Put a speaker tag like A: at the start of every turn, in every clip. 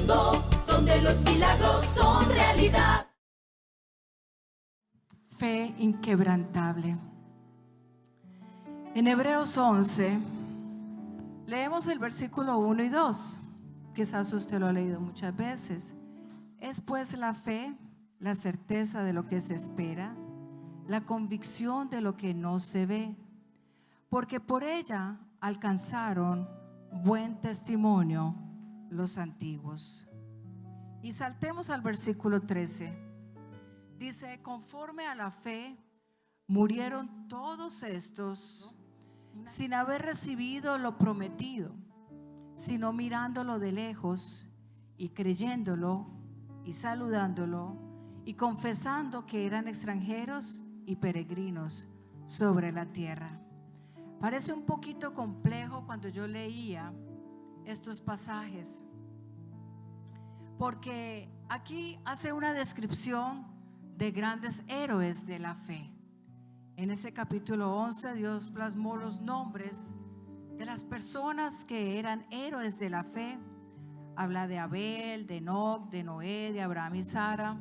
A: mundo donde los milagros son realidad.
B: Fe inquebrantable. En Hebreos 11 leemos el versículo 1 y 2. Quizás usted lo ha leído muchas veces. Es pues la fe, la certeza de lo que se espera, la convicción de lo que no se ve, porque por ella alcanzaron buen testimonio los antiguos. Y saltemos al versículo 13. Dice: conforme a la fe murieron todos estos sin haber recibido lo prometido, sino mirándolo de lejos y creyéndolo y saludándolo y confesando que eran extranjeros y peregrinos sobre la tierra. Parece un poquito complejo cuando yo leía estos pasajes, porque aquí hace una descripción de grandes héroes de la fe. En ese capítulo 11 Dios plasmó los nombres de las personas que eran héroes de la fe. Habla de Abel, de Enoc, de Noé, de Abraham y Sara.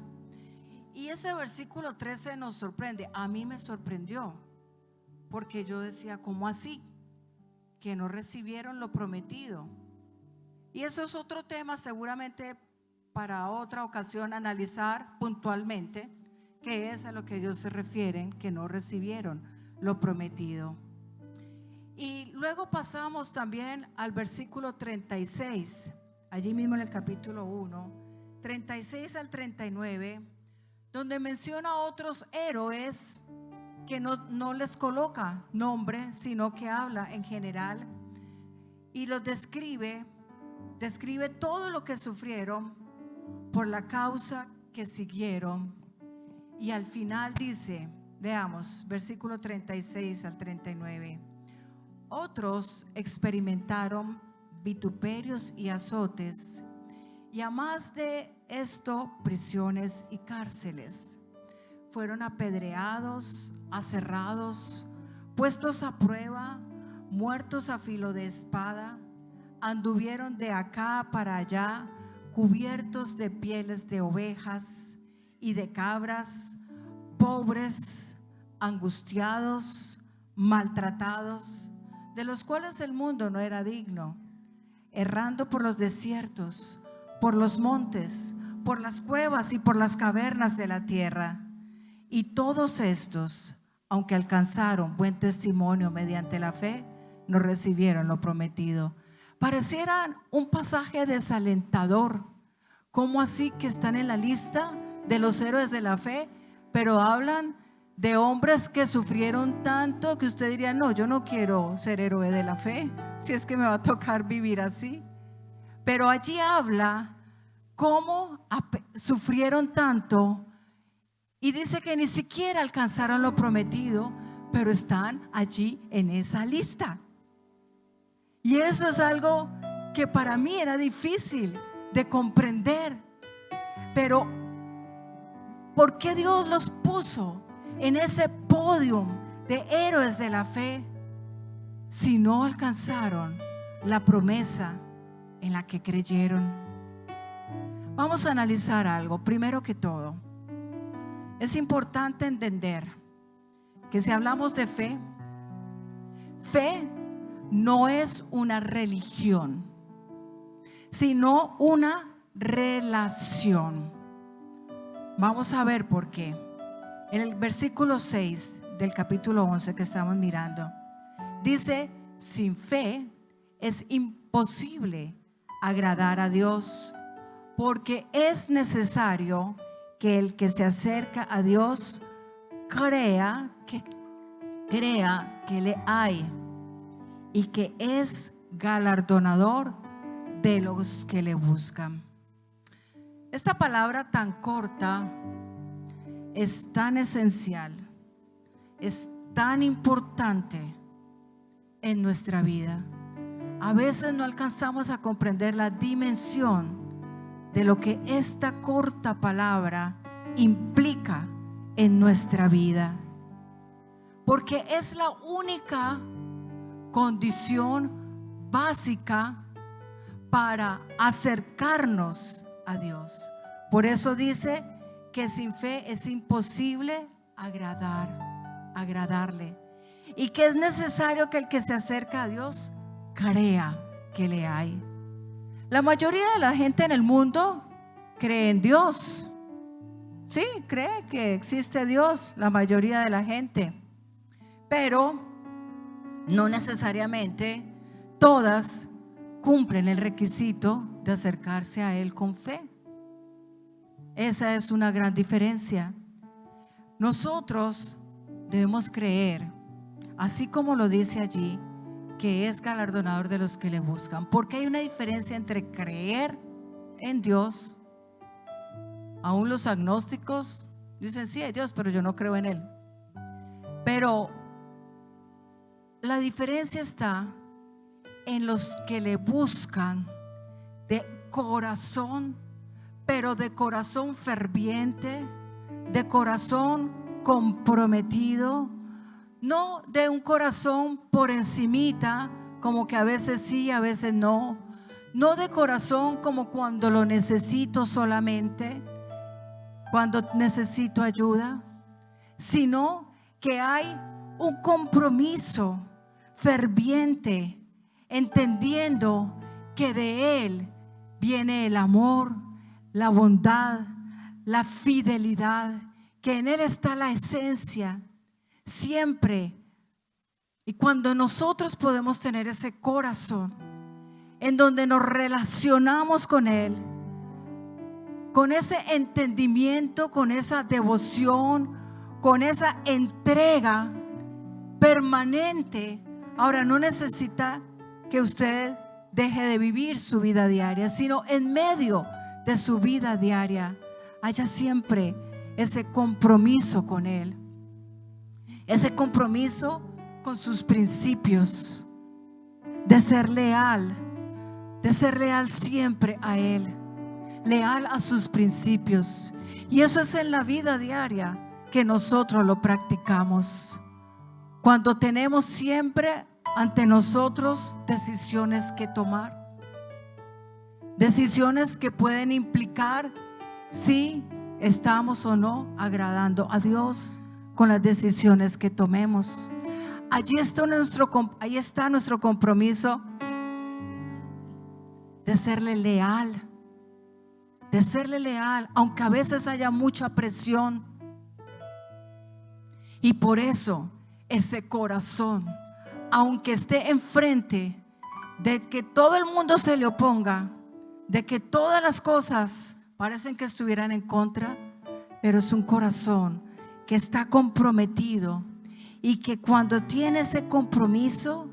B: Y ese versículo 13 nos sorprende. A mí me sorprendió, porque yo decía: ¿cómo así? Que no recibieron lo prometido. Y eso es otro tema, seguramente para otra ocasión, analizar puntualmente qué es a lo que ellos se refieren, que no recibieron lo prometido. Y luego pasamos también al versículo 36, allí mismo en el capítulo 1, 36 al 39, donde menciona otros héroes que no les coloca nombre, sino que habla en general y los describe todo lo que sufrieron por la causa que siguieron. Y al final dice, veamos, versículo 36 al 39: otros experimentaron vituperios y azotes, y a más de esto, prisiones y cárceles. Fueron apedreados, aserrados, puestos a prueba, muertos a filo de espada. Anduvieron de acá para allá, cubiertos de pieles de ovejas y de cabras, pobres, angustiados, maltratados, de los cuales el mundo no era digno, errando por los desiertos, por los montes, por las cuevas y por las cavernas de la tierra. Y todos estos, aunque alcanzaron buen testimonio mediante la fe, no recibieron lo prometido. Parecieran un pasaje desalentador. ¿Cómo así que están en la lista de los héroes de la fe? Pero hablan de hombres que sufrieron tanto que usted diría: no, yo no quiero ser héroe de la fe, si es que me va a tocar vivir así. Pero allí habla cómo sufrieron tanto, y dice que ni siquiera alcanzaron lo prometido, pero están allí en esa lista. Y eso es algo que para mí era difícil de comprender. Pero ¿por qué Dios los puso en ese podio de héroes de la fe si no alcanzaron la promesa en la que creyeron? Vamos a analizar algo. Primero que todo, es importante entender que si hablamos de fe, fe no es una religión, sino una relación. Vamos a ver por qué. En el versículo 6 del capítulo 11 que estamos mirando, dice: sin fe es imposible agradar a Dios, porque es necesario que el que se acerca a Dios crea que le hay y que es galardonador de los que le buscan. Esta palabra tan corta es tan esencial, es tan importante en nuestra vida. A veces no alcanzamos a comprender la dimensión de lo que esta corta palabra implica en nuestra vida, porque es la única condición básica para acercarnos a Dios. Por eso dice que sin fe es imposible agradarle. Y que es necesario que el que se acerca a Dios crea que le hay. La mayoría de la gente en el mundo cree en Dios. Sí, cree que existe Dios, la mayoría de la gente. Pero no necesariamente todas cumplen el requisito de acercarse a Él con fe. Esa es una gran diferencia. Nosotros debemos creer, así como lo dice allí, que es galardonador de los que le buscan. Porque hay una diferencia entre creer en Dios. Aún los agnósticos dicen sí hay Dios, pero yo no creo en Él. Pero la diferencia está en los que le buscan de corazón, pero de corazón ferviente, de corazón comprometido, no de un corazón por encimita, como que a veces sí, a veces no, no de corazón como cuando lo necesito solamente, cuando necesito ayuda, sino que hay un compromiso ferviente, entendiendo que de Él viene el amor, la bondad, la fidelidad, que en Él está la esencia siempre. Y cuando nosotros podemos tener ese corazón en donde nos relacionamos con Él, con ese entendimiento, con esa devoción, con esa entrega permanente, ahora no necesita que usted deje de vivir su vida diaria, sino en medio de su vida diaria haya siempre ese compromiso con Él, ese compromiso con sus principios, de ser leal siempre a Él, leal a sus principios. Y eso es en la vida diaria que nosotros lo practicamos, cuando tenemos siempre ante nosotros decisiones que tomar, decisiones que pueden implicar si estamos o no agradando a Dios con las decisiones que tomemos. Ahí está nuestro compromiso de serle leal, aunque a veces haya mucha presión. Y por eso ese corazón, aunque esté enfrente de que todo el mundo se le oponga, de que todas las cosas parecen que estuvieran en contra, pero es un corazón que está comprometido y que cuando tiene ese compromiso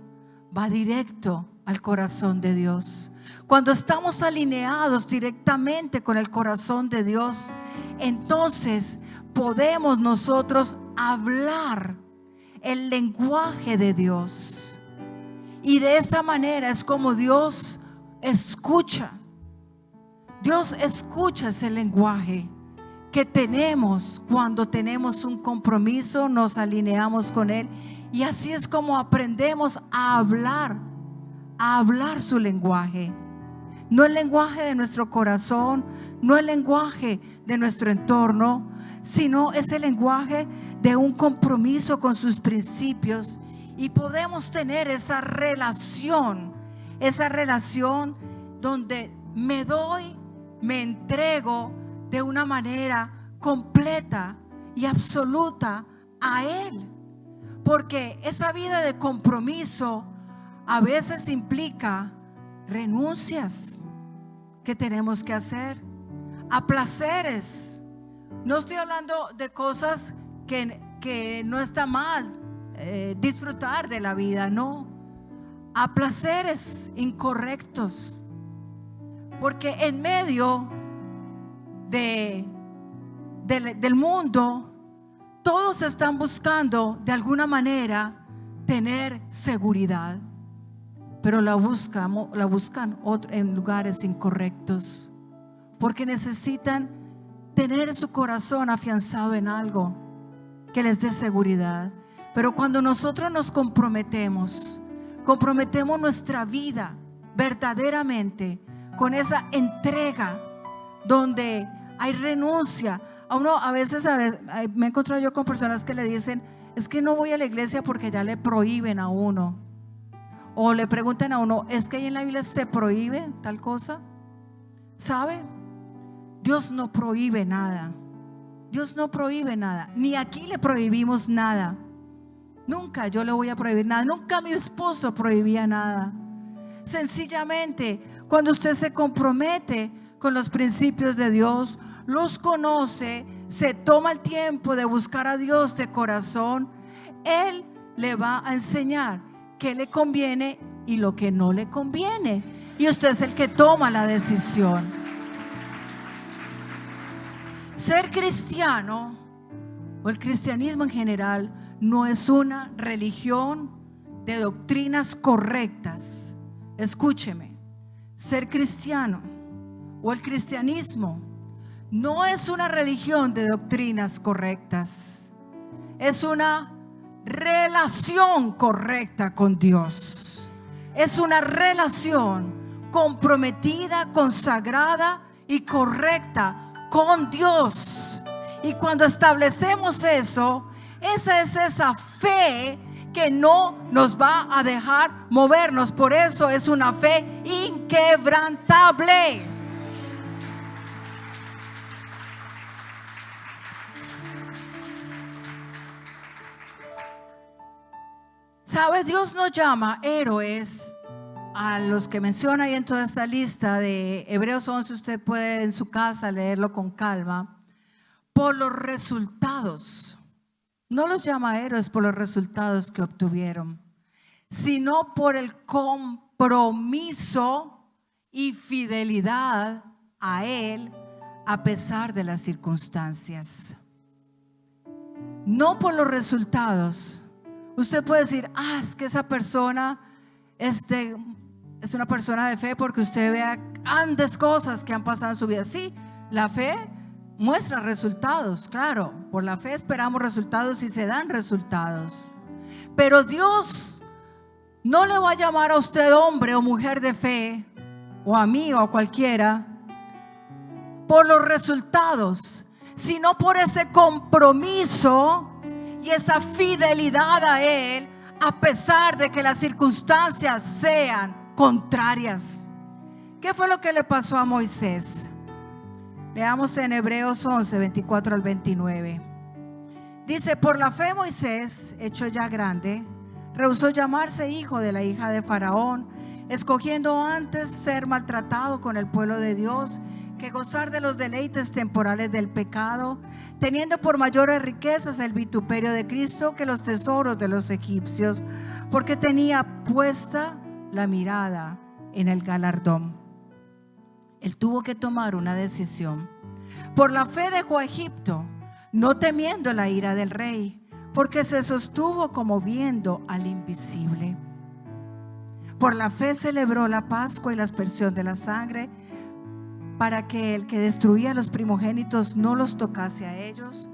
B: va directo al corazón de Dios. Cuando estamos alineados directamente con el corazón de Dios, entonces podemos nosotros hablar el lenguaje de Dios, y de esa manera es como Dios escucha ese lenguaje que tenemos cuando tenemos un compromiso, nos alineamos con Él, y así es como aprendemos a hablar su lenguaje, no el lenguaje de nuestro corazón, no el lenguaje de nuestro entorno, sino ese lenguaje de un compromiso con sus principios. Y podemos tener esa relación donde me doy, me entrego de una manera completa y absoluta a Él. Porque esa vida de compromiso a veces implica renuncias que tenemos que hacer, a placeres. No estoy hablando de cosas que no está mal disfrutar de la vida, no, a placeres incorrectos, porque en medio del mundo todos están buscando de alguna manera tener seguridad, pero la buscan en lugares incorrectos, porque necesitan tener su corazón afianzado en algo que les dé seguridad. Pero cuando nosotros nos comprometemos nuestra vida verdaderamente con esa entrega, donde hay renuncia. A uno a veces me he encontrado yo con personas que le dicen: es que no voy a la iglesia porque ya le prohíben a uno. O le preguntan a uno: es que ahí en la Biblia se prohíbe tal cosa. ¿Sabe? Dios no prohíbe nada. Dios no prohíbe nada. Ni aquí le prohibimos nada. Nunca yo le voy a prohibir nada. Nunca mi esposo prohibía nada. Sencillamente, cuando usted se compromete con los principios de Dios, los conoce, se toma el tiempo de buscar a Dios de corazón, Él le va a enseñar qué le conviene y lo que no le conviene. Y usted es el que toma la decisión. Ser cristiano, o el cristianismo en general, no es una religión de doctrinas correctas. Escúcheme, ser cristiano o el cristianismo no es una religión de doctrinas correctas. Es una relación correcta con Dios. Es una relación comprometida, consagrada y correcta con Dios. Y cuando establecemos eso, esa es esa fe que no nos va a dejar movernos. Por eso es una fe inquebrantable. ¿Sabe? Dios nos llama héroes a los que menciona ahí en toda esta lista de Hebreos 11. Usted puede en su casa leerlo con calma. Por los resultados. No los llama héroes por los resultados que obtuvieron, sino por el compromiso y fidelidad a Él a pesar de las circunstancias. No por los resultados. Usted puede decir: es que esa persona es una persona de fe porque usted vea grandes cosas que han pasado en su vida. Sí, la fe muestra resultados, claro. Por la fe esperamos resultados y se dan resultados. Pero Dios no le va a llamar a usted hombre o mujer de fe, o a mí o a cualquiera, por los resultados, sino por ese compromiso y esa fidelidad a Él, a pesar de que las circunstancias sean contrarias. ¿Qué fue lo que le pasó a Moisés? Leamos en Hebreos 11, 24 al 29. Dice: por la fe Moisés, hecho ya grande, rehusó llamarse hijo de la hija de Faraón, escogiendo antes ser maltratado con el pueblo de Dios que gozar de los deleites temporales del pecado, teniendo por mayores riquezas el vituperio de Cristo que los tesoros de los egipcios, porque tenía puesta la mirada en el galardón. Él tuvo que tomar una decisión. Por la fe dejó a Egipto, no temiendo la ira del rey, porque se sostuvo como viendo al invisible. Por la fe celebró la Pascua y la aspersión de la sangre, para que el que destruía a los primogénitos no los tocase a ellos.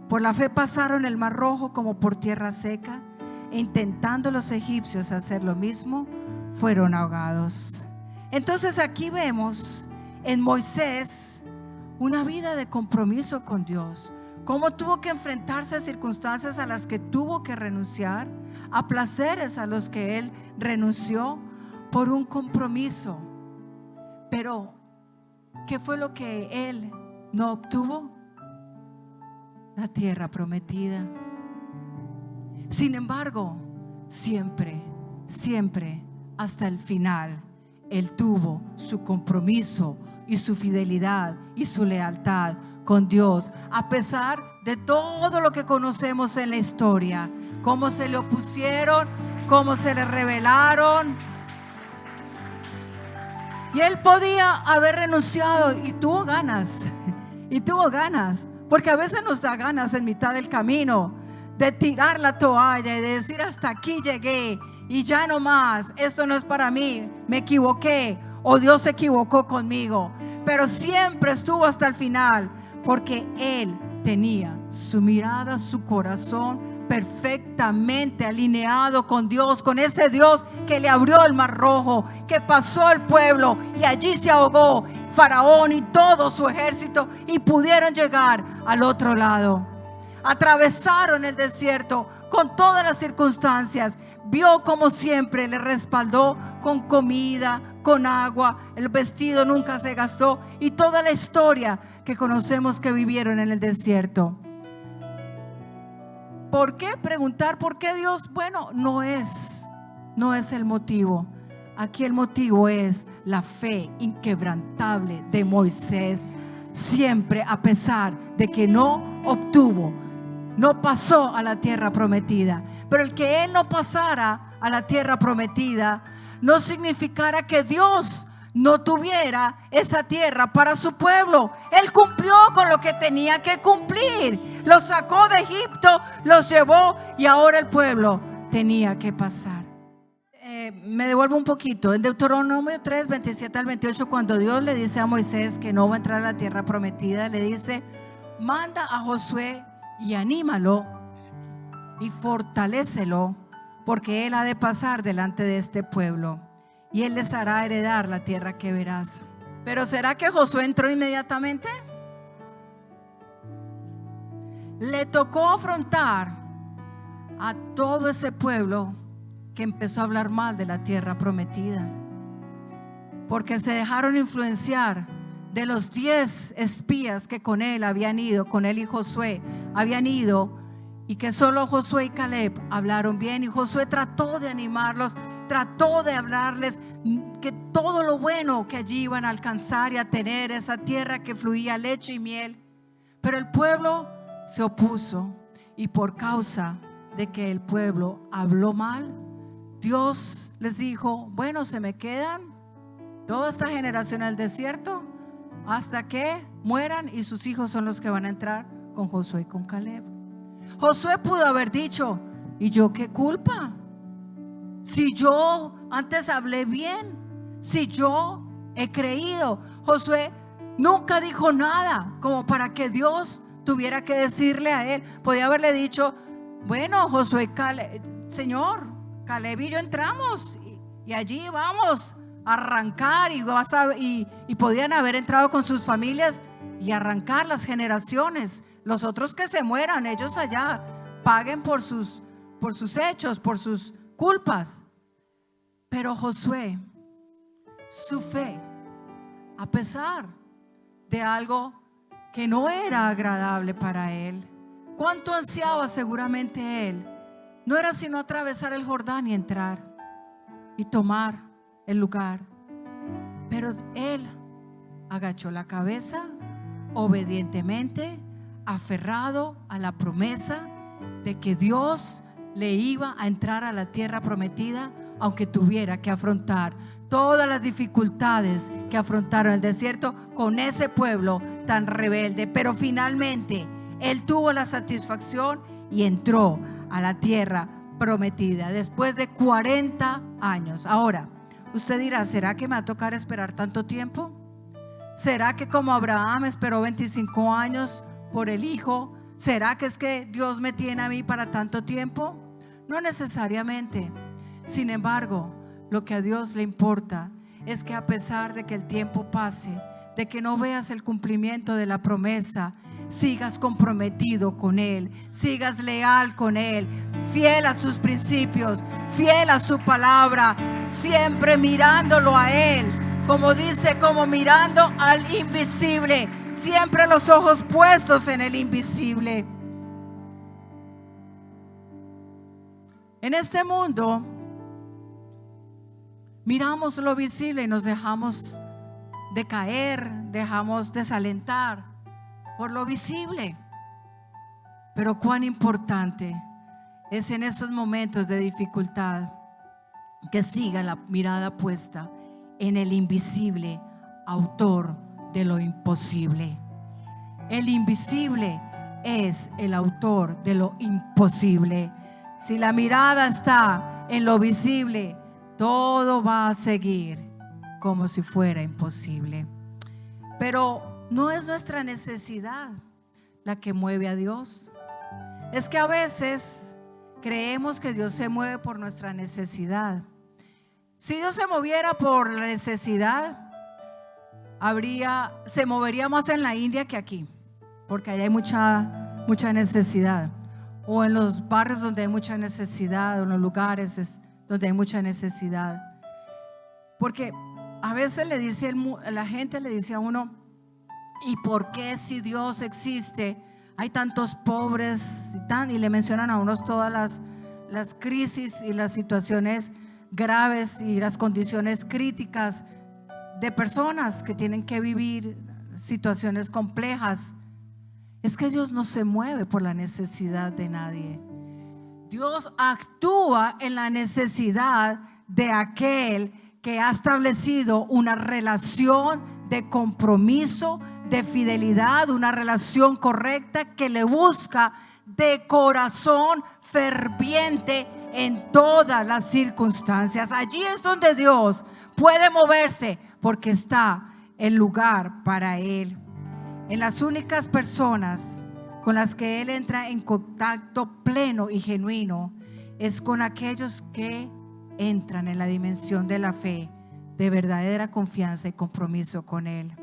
B: Por la fe pasaron el mar rojo como por tierra seca, e intentando los egipcios hacer lo mismo, fueron ahogados. Entonces aquí vemos en Moisés una vida de compromiso con Dios, cómo tuvo que enfrentarse a circunstancias a las que tuvo que renunciar, a placeres a los que él renunció por un compromiso. Pero ¿qué fue lo que él no obtuvo? La tierra prometida. Sin embargo, siempre hasta el final, él tuvo su compromiso y su fidelidad y su lealtad con Dios, a pesar de todo lo que conocemos en la historia, cómo se le opusieron, cómo se le rebelaron. Y él podía haber renunciado y tuvo ganas, porque a veces nos da ganas en mitad del camino de tirar la toalla y de decir: hasta aquí llegué y ya no más, esto no es para mí, me equivoqué o Dios se equivocó conmigo. Pero siempre estuvo hasta el final, porque él tenía su mirada, su corazón perfectamente alineado con Dios, con ese Dios que le abrió el mar rojo, que pasó el pueblo y allí se ahogó Faraón y todo su ejército y pudieron llegar al otro lado. Atravesaron el desierto con todas las circunstancias. Vio como siempre le respaldó con comida, con agua. El vestido nunca se gastó y toda la historia que conocemos que vivieron en el desierto. ¿Por qué? Preguntar por qué Dios. Bueno, no es el motivo. Aquí el motivo es la fe inquebrantable de Moisés, siempre a pesar de que no pasó a la tierra prometida. Pero el que él no pasara a la tierra prometida no significara que Dios no tuviera esa tierra para su pueblo. Él cumplió con lo que tenía que cumplir. Los sacó de Egipto, los llevó y ahora el pueblo tenía que pasar. Me devuelvo un poquito. En Deuteronomio 3, 27 al 28, cuando Dios le dice a Moisés que no va a entrar a la tierra prometida, le dice: manda a Josué y anímalo y fortalécelo, porque él ha de pasar delante de este pueblo y él les hará heredar la tierra que verás. Pero ¿será que Josué entró inmediatamente? Le tocó afrontar a todo ese pueblo que empezó a hablar mal de la tierra prometida, porque se dejaron influenciar de los 10 espías que con él habían ido, con él y Josué habían ido, y que solo Josué y Caleb hablaron bien. Y Josué trató de animarlos, trató de hablarles que todo lo bueno que allí iban a alcanzar y a tener, esa tierra que fluía leche y miel. Pero el pueblo se opuso, y por causa de que el pueblo habló mal, Dios les dijo: bueno, se me quedan toda esta generación al desierto hasta que mueran, y sus hijos son los que van a entrar con Josué y con Caleb. Josué pudo haber dicho: ¿y yo qué culpa? Si yo antes hablé bien, si yo he creído. Josué nunca dijo nada como para que Dios tuviera que decirle a él. Podía haberle dicho: bueno, Josué, Señor, Caleb y yo entramos y allí vamos a arrancar, y podían haber entrado con sus familias y arrancar las generaciones. Los otros que se mueran, ellos allá paguen por sus hechos, por sus culpas. Pero Josué, su fe, a pesar de algo que no era agradable para él, cuánto ansiaba seguramente él, no era sino atravesar el Jordán y entrar y tomar el lugar. Pero él agachó la cabeza obedientemente, aferrado a la promesa de que Dios le iba a entrar a la tierra prometida, aunque tuviera que afrontar todas las dificultades que afrontaron el desierto con ese pueblo tan rebelde. Pero finalmente él tuvo la satisfacción y entró a la tierra prometida después de 40 años. Ahora, usted dirá: ¿será que me va a tocar esperar tanto tiempo? ¿Será que como Abraham esperó 25 años por el hijo? ¿Será que es que Dios me tiene a mí para tanto tiempo? No necesariamente. Sin embargo, lo que a Dios le importa es que a pesar de que el tiempo pase, de que no veas el cumplimiento de la promesa, sigas comprometido con Él, sigas leal con Él, fiel a sus principios, fiel a su palabra, siempre mirándolo a Él, como dice, como mirando al invisible, siempre los ojos puestos en el invisible. En este mundo miramos lo visible y nos dejamos de caer, dejamos desalentar por lo visible. Pero cuán importante es en esos momentos de dificultad que siga la mirada puesta en el invisible, autor de lo imposible. El invisible es el autor de lo imposible. Si la mirada está en lo visible, todo va a seguir como si fuera imposible. Pero no es nuestra necesidad la que mueve a Dios. Es que a veces creemos que Dios se mueve por nuestra necesidad. Si Dios se moviera por la necesidad, se movería más en la India que aquí, porque allá hay mucha necesidad, o en los barrios donde hay mucha necesidad, o en los lugares donde hay mucha necesidad. Porque a veces la gente le dice a uno: ¿y por qué, si Dios existe, hay tantos pobres y le mencionan a unos todas las crisis y las situaciones graves y las condiciones críticas de personas que tienen que vivir situaciones complejas? Es que Dios no se mueve por la necesidad de nadie. Dios actúa en la necesidad de aquel que ha establecido una relación de compromiso, de fidelidad, una relación correcta, que le busca de corazón ferviente en todas las circunstancias. Allí es donde Dios puede moverse, porque está el lugar para Él. En las únicas personas con las que Él entra en contacto pleno y genuino es con aquellos que entran en la dimensión de la fe, de verdadera confianza y compromiso con Él.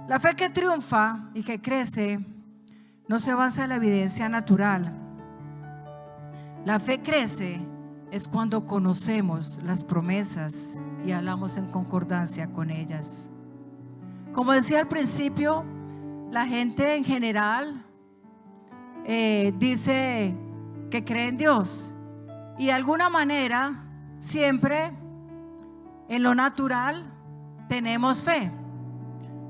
B: La fe que triunfa y que crece no se basa en la evidencia natural. La fe crece es cuando conocemos las promesas y hablamos en concordancia con ellas. Como decía al principio, la gente en general dice que cree en Dios, y de alguna manera siempre en lo natural tenemos fe.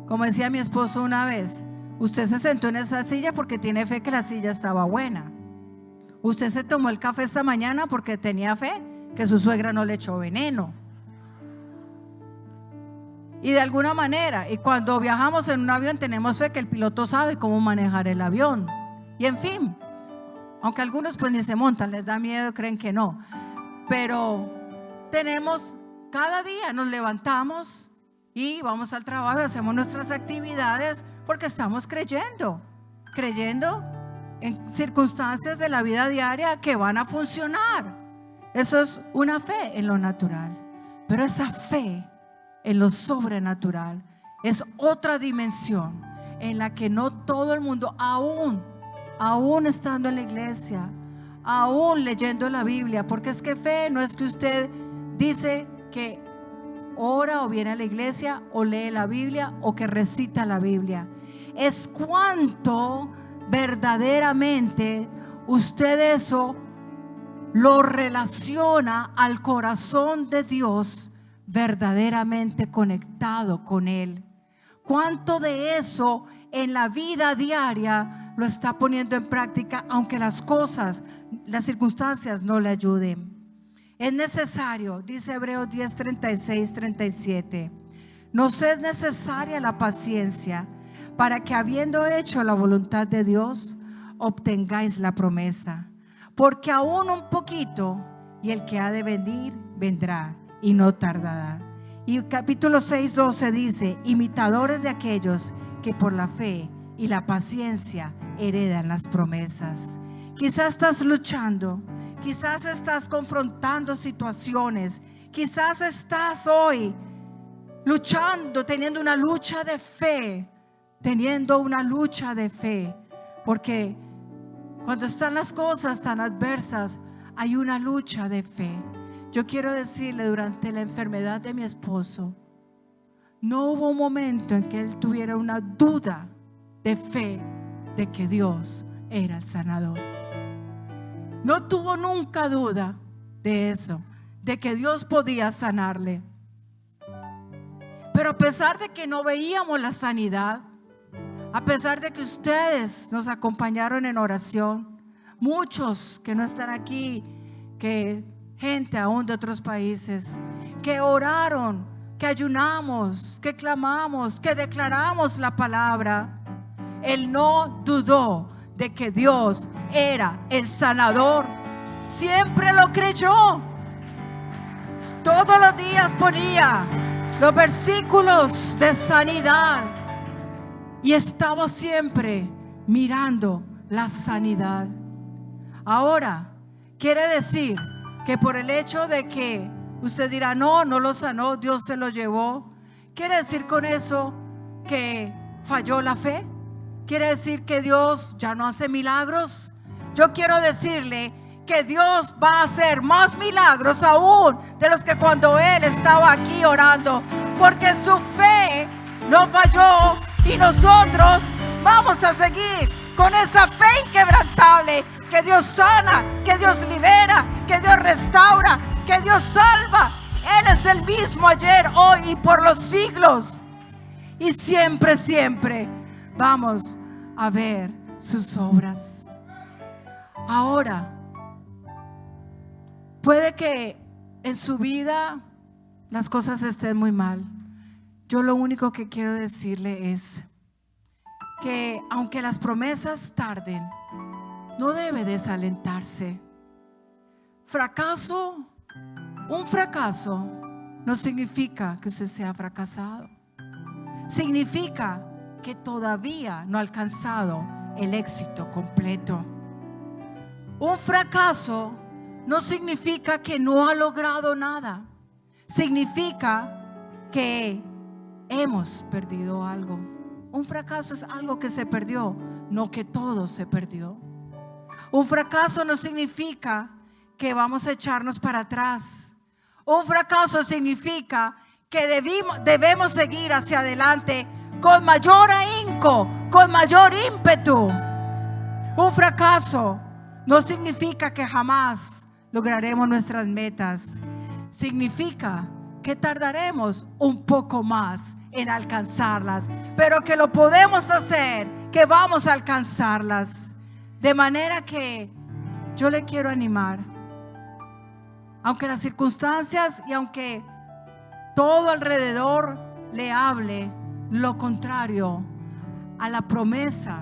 B: Como decía mi esposo una vez: usted se sentó en esa silla porque tiene fe que la silla estaba buena. Usted se tomó el café esta mañana porque tenía fe que su suegra no le echó veneno. Y de alguna manera, y cuando viajamos en un avión, tenemos fe que el piloto sabe cómo manejar el avión. Y en fin, aunque algunos pues ni se montan, les da miedo, creen que no. Pero tenemos, cada día nos levantamos y vamos al trabajo, hacemos nuestras actividades porque estamos creyendo en circunstancias de la vida diaria que van a funcionar. Eso es una fe en lo natural. Pero esa fe en lo sobrenatural es otra dimensión en la que no todo el mundo, aún estando en la iglesia, aún leyendo la Biblia, porque es que fe no es que usted dice que ora o viene a la iglesia o lee la Biblia o que recita la Biblia. Es cuánto verdaderamente usted eso lo relaciona al corazón de Dios, verdaderamente conectado con Él. Cuánto de eso en la vida diaria lo está poniendo en práctica, aunque las circunstancias no le ayuden. Es necesario, dice Hebreos 10, 36, 37, nos es necesaria la paciencia para que, habiendo hecho la voluntad de Dios, obtengáis la promesa. Porque aún un poquito, y el que ha de venir, vendrá y no tardará. Y capítulo 6, 12 dice: imitadores de aquellos que por la fe y la paciencia heredan las promesas. Quizás estás luchando, quizás estás confrontando situaciones, quizás estás hoy luchando, teniendo una lucha de fe, porque cuando están las cosas tan adversas, hay una lucha de fe. Yo quiero decirle, durante la enfermedad de mi esposo, no hubo un momento en que él tuviera una duda de fe de que Dios era el sanador. No tuvo nunca duda de eso, de que Dios podía sanarle. Pero a pesar de que no veíamos la sanidad, a pesar de que ustedes nos acompañaron en oración, muchos que no están aquí, que gente aún de otros países, que oraron, que ayunamos, que clamamos, que declaramos la palabra, él no dudó de que Dios era el sanador. Siempre lo creyó. Todos los días ponía los versículos de sanidad y estaba siempre mirando la sanidad. Ahora, quiere decir que por el hecho de que usted dirá, no lo sanó, Dios se lo llevó, ¿quiere decir con eso que falló la fe? ¿Quiere decir que Dios ya no hace milagros? Yo quiero decirle que Dios va a hacer más milagros aún de los que cuando Él estaba aquí orando, porque su fe no falló y nosotros vamos a seguir con esa fe inquebrantable, que Dios sana, que Dios libera, que Dios restaura, que Dios salva. Él es el mismo ayer, hoy y por los siglos, y siempre, siempre vamos a ver sus obras. Ahora, puede que en su vida las cosas estén muy mal. Yo lo único que quiero decirle es que aunque las promesas tarden, no debe desalentarse. Un fracaso no significa que usted sea fracasado. Significa que todavía no ha alcanzado el éxito completo. Un fracaso no significa que no ha logrado nada. Significa que hemos perdido algo. Un fracaso es algo que se perdió, no que todo se perdió. Un fracaso no significa que vamos a echarnos para atrás. Un fracaso significa que debemos seguir hacia adelante con mayor ahínco, con mayor ímpetu. Un fracaso no significa que jamás lograremos nuestras metas. Significa que tardaremos un poco más en alcanzarlas, pero que lo podemos hacer, que vamos a alcanzarlas. De manera que yo le quiero animar, aunque las circunstancias y aunque todo alrededor le hable lo contrario a la promesa,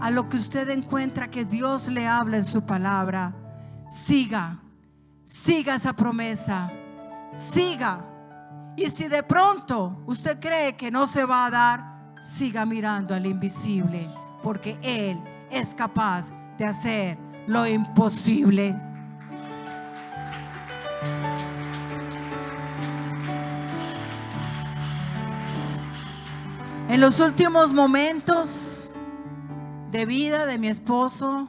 B: a lo que usted encuentra que Dios le habla en su palabra, siga esa promesa, siga. Y si de pronto usted cree que no se va a dar, siga mirando al invisible, porque Él es capaz de hacer lo imposible. En los últimos momentos de vida de mi esposo,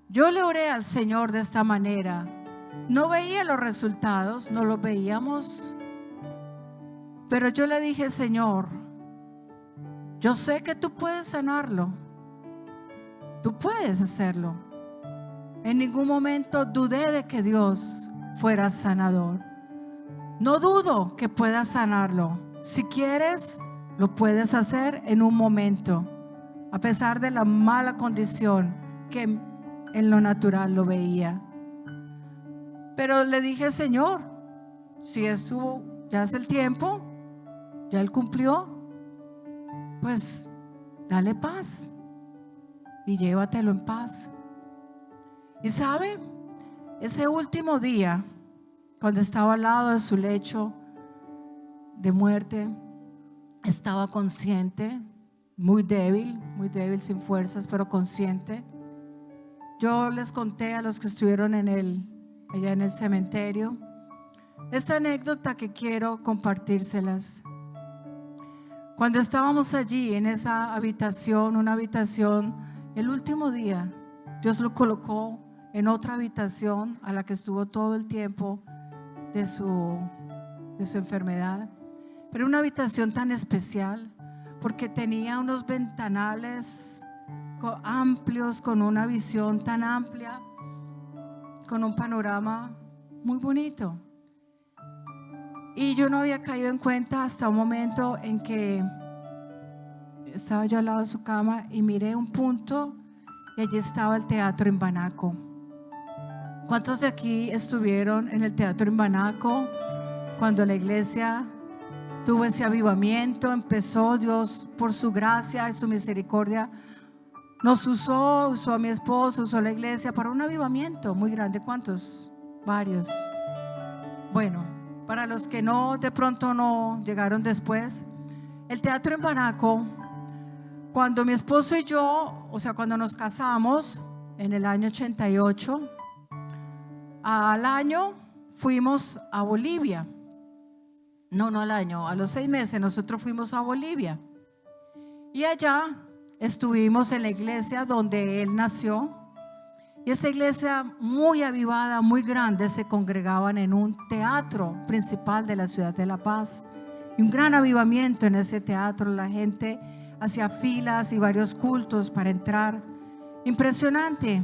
B: yo le oré al Señor de esta manera. No veía los resultados, no los veíamos, pero yo le dije: Señor, yo sé que tú puedes sanarlo, tú puedes hacerlo. En ningún momento dudé de que Dios fuera sanador. No dudo que puedas sanarlo. Si quieres, lo puedes hacer en un momento, a pesar de la mala condición que en lo natural lo veía. Pero le dije: Señor, si esto ya es el tiempo, ya Él cumplió, pues dale paz y llévatelo en paz. Y sabe, ese último día, cuando estaba al lado de su lecho de muerte, estaba consciente, muy débil, sin fuerzas, pero consciente. Yo les conté a los que estuvieron allá en el cementerio esta anécdota que quiero compartírselas. Cuando estábamos allí en esa habitación, una habitación, el último día, Dios lo colocó en otra habitación a la que estuvo todo el tiempo de su enfermedad. Pero una habitación tan especial porque tenía unos ventanales amplios, con una visión tan amplia, con un panorama muy bonito. Y yo no había caído en cuenta hasta un momento en que estaba yo al lado de su cama y miré un punto y allí estaba el Teatro Imbanaco. ¿Cuántos de aquí estuvieron en el Teatro Imbanaco cuando la iglesia tuvo ese avivamiento? Empezó Dios, por su gracia y su misericordia, nos usó a mi esposo, usó a la iglesia para un avivamiento muy grande. ¿Cuántos? Varios. Bueno, para los que de pronto no llegaron después, el Teatro Imbanaco, cuando mi esposo y yo, o sea, cuando nos casamos, en el año 88. Al año fuimos a Bolivia. No al año, a los 6 meses nosotros fuimos a Bolivia. Y allá estuvimos en la iglesia donde él nació. Y esta iglesia muy avivada, muy grande, se congregaban en un teatro principal de la ciudad de La Paz. Y un gran avivamiento en ese teatro. La gente hacía filas y varios cultos para entrar. Impresionante.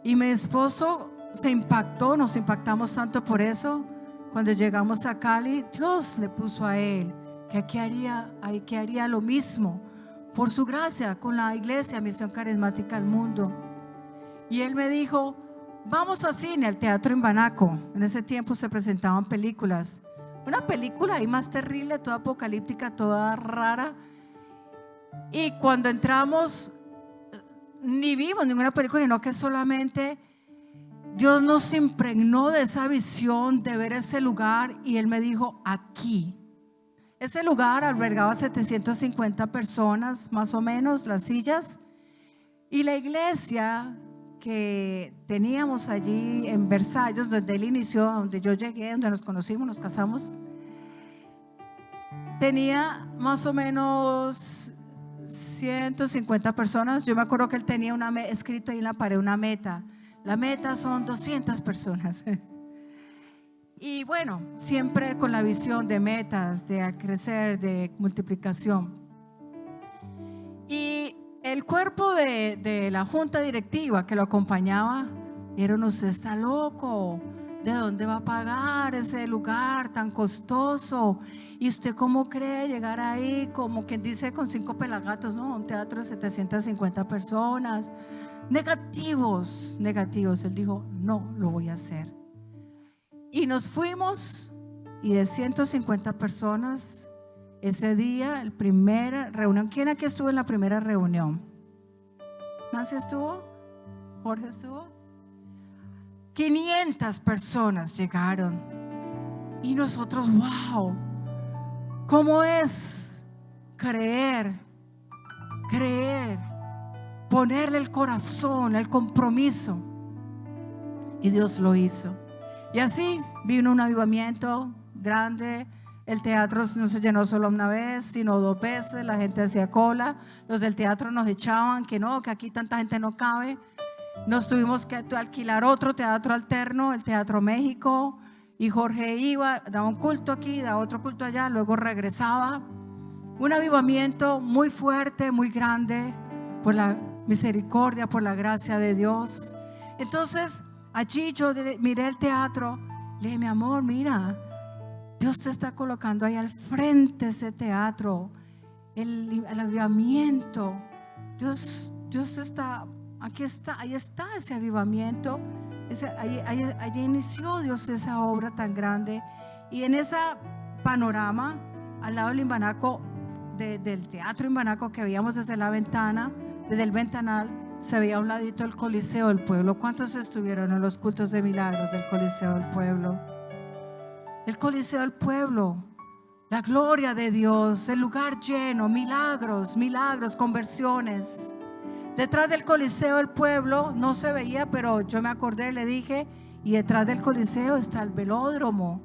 B: Y mi esposo se impactó, nos impactamos tanto por eso. Cuando llegamos a Cali, Dios le puso a él que haría lo mismo por su gracia con la iglesia Misión Carismática al Mundo. Y él me dijo: vamos al cine, al Teatro Imbanaco. En ese tiempo se presentaban películas. Una película ahí más terrible, toda apocalíptica, toda rara. Y cuando entramos, ni vimos ninguna película, sino que solamente Dios nos impregnó de esa visión de ver ese lugar. Y él me dijo: aquí. Ese lugar albergaba 750 personas, más o menos, las sillas. Y la iglesia que teníamos allí en Versalles, donde él inició, donde yo llegué, donde nos conocimos, nos casamos, tenía más o menos 150 personas. Yo me acuerdo que él tenía escrito ahí en la pared una meta. La meta son 200 personas. Y bueno, siempre con la visión de metas, de crecer, de multiplicación. Y el cuerpo de la junta directiva que lo acompañaba dijeron: usted está loco, ¿de dónde va a pagar ese lugar tan costoso? ¿Y usted cómo cree llegar ahí? Como quien dice, con 5 pelagatos, no, un teatro de 750 personas. Negativos. Él dijo: no, lo voy a hacer. Y nos fuimos, y de 150 personas, ese día, la primera reunión. ¿Quién aquí estuvo en la primera reunión? ¿Nancy estuvo? ¿Jorge estuvo? 500 personas llegaron. Y nosotros, wow, ¿cómo es creer, ponerle el corazón, el compromiso? Y Dios lo hizo. Y así vino un avivamiento grande. El teatro no se llenó solo una vez, sino 2 veces. La gente hacía cola. Los del teatro nos echaban que no, que aquí tanta gente no cabe. Nos tuvimos que alquilar otro teatro alterno, el Teatro México. Y Jorge iba, daba un culto aquí, daba otro culto allá, luego regresaba. Un avivamiento muy fuerte, muy grande, por la misericordia, por la gracia de Dios. Entonces allí yo miré el teatro, le dije: mi amor, mira, Dios te está colocando ahí al frente de ese teatro, el avivamiento. Dios está, aquí está, ahí está ese avivamiento. Allí inició Dios esa obra tan grande. Y en ese panorama, al lado del Imbanaco, del Teatro Imbanaco que veíamos desde la ventana, desde el ventanal, se veía a un ladito el Coliseo del Pueblo. ¿Cuántos estuvieron en los cultos de milagros del Coliseo del Pueblo? El Coliseo del Pueblo, la gloria de Dios, el lugar lleno, milagros, conversiones. Detrás del Coliseo del Pueblo no se veía, pero yo me acordé, le dije: y detrás del Coliseo está el velódromo,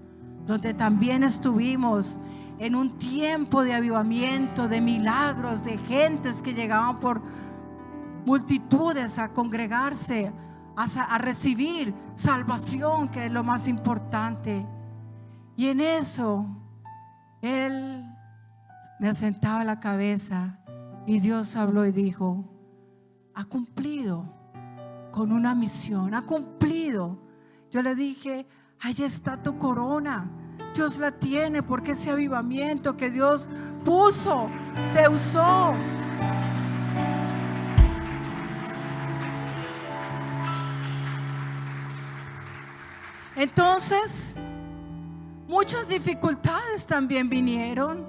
B: donde también estuvimos en un tiempo de avivamiento, de milagros, de gentes que llegaban por multitudes a congregarse, a recibir salvación, que es lo más importante. Y en eso él me asentaba la cabeza, y Dios habló y dijo: ha cumplido con una misión, ha cumplido. Yo le dije: ahí está tu corona, Dios la tiene, porque ese avivamiento que Dios puso, te usó. Entonces, muchas dificultades también vinieron.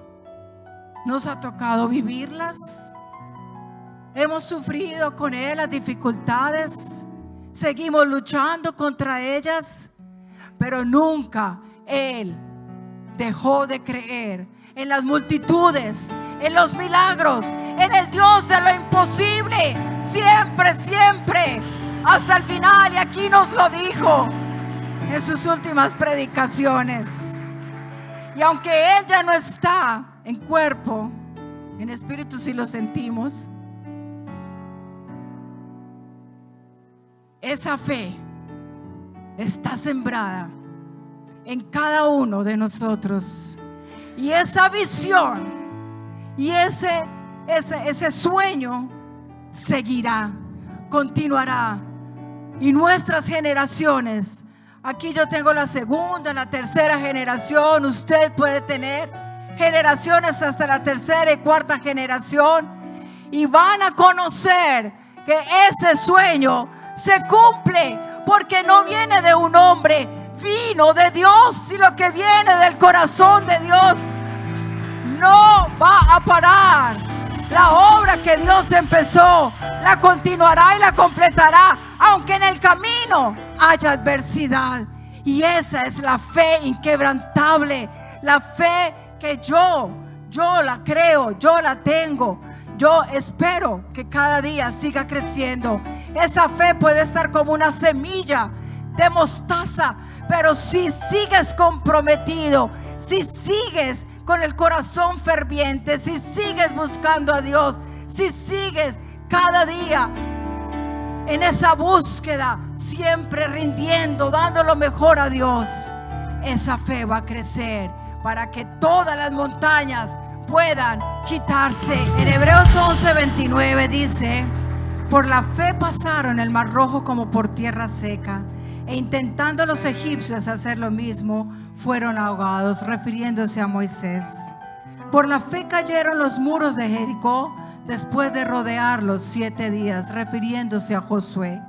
B: Nos ha tocado vivirlas. Hemos sufrido con Él las dificultades. Seguimos luchando contra ellas. Pero nunca Él dejó de creer en las multitudes, en los milagros, en el Dios de lo imposible, siempre, siempre, hasta el final. Y aquí nos lo dijo en sus últimas predicaciones. Y aunque Él ya no está en cuerpo, en espíritu sí lo sentimos. Esa fe está sembrada en cada uno de nosotros. Y esa visión y ese sueño seguirá, continuará. Y nuestras generaciones, aquí yo tengo la segunda, la tercera generación, usted puede tener generaciones hasta la tercera y cuarta generación, y van a conocer que ese sueño se cumple, porque no viene de un hombre, vino de Dios, sino que viene del corazón de Dios. No va a parar. La obra que Dios empezó la continuará y la completará, aunque en el camino haya adversidad. Y esa es la fe inquebrantable, la fe que yo la creo, yo la tengo. Yo espero que cada día siga creciendo. Esa fe puede estar como una semilla de mostaza, pero si sigues comprometido, si sigues con el corazón ferviente, si sigues buscando a Dios, si sigues cada día en esa búsqueda, siempre rindiendo, dando lo mejor a Dios, esa fe va a crecer para que todas las montañas puedan quitarse. En Hebreos 11:29 dice: por la fe pasaron el mar rojo como por tierra seca, e intentando los egipcios hacer lo mismo, fueron ahogados, refiriéndose a Moisés. Por la fe cayeron los muros de Jericó después de rodearlos 7 días, refiriéndose a Josué.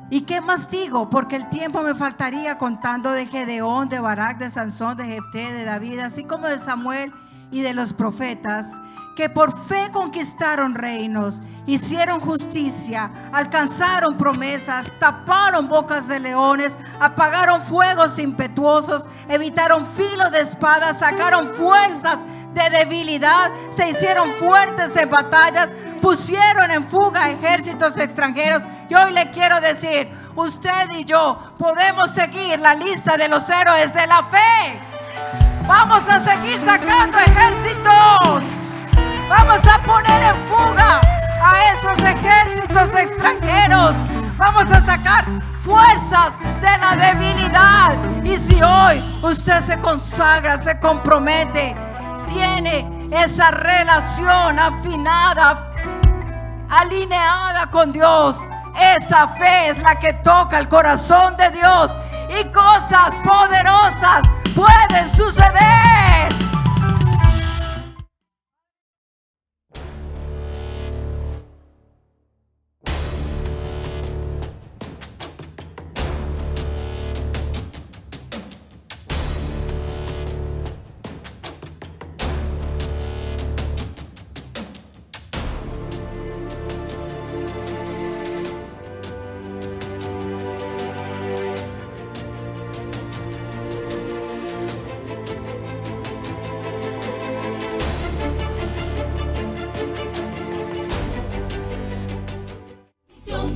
B: ¿Y qué más digo? Porque el tiempo me faltaría contando de Gedeón, de Barak, de Sansón, de Jefté, de David, así como de Samuel y de los profetas, que por fe conquistaron reinos, hicieron justicia, alcanzaron promesas, taparon bocas de leones, apagaron fuegos impetuosos, evitaron filo de espadas, sacaron fuerzas de debilidad, se hicieron fuertes en batallas, pusieron en fuga ejércitos extranjeros. Y hoy le quiero decir, usted y yo podemos seguir la lista de los héroes de la fe. Vamos a seguir sacando ejércitos. Vamos a poner en fuga a esos ejércitos extranjeros. Vamos a sacar fuerzas de la debilidad. Y si hoy usted se consagra, se compromete, tiene esa relación afinada, alineada con Dios, esa fe es la que toca el corazón de Dios y cosas poderosas pueden suceder.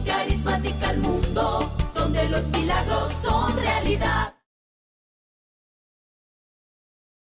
A: Carismática al mundo, donde los milagros son realidad.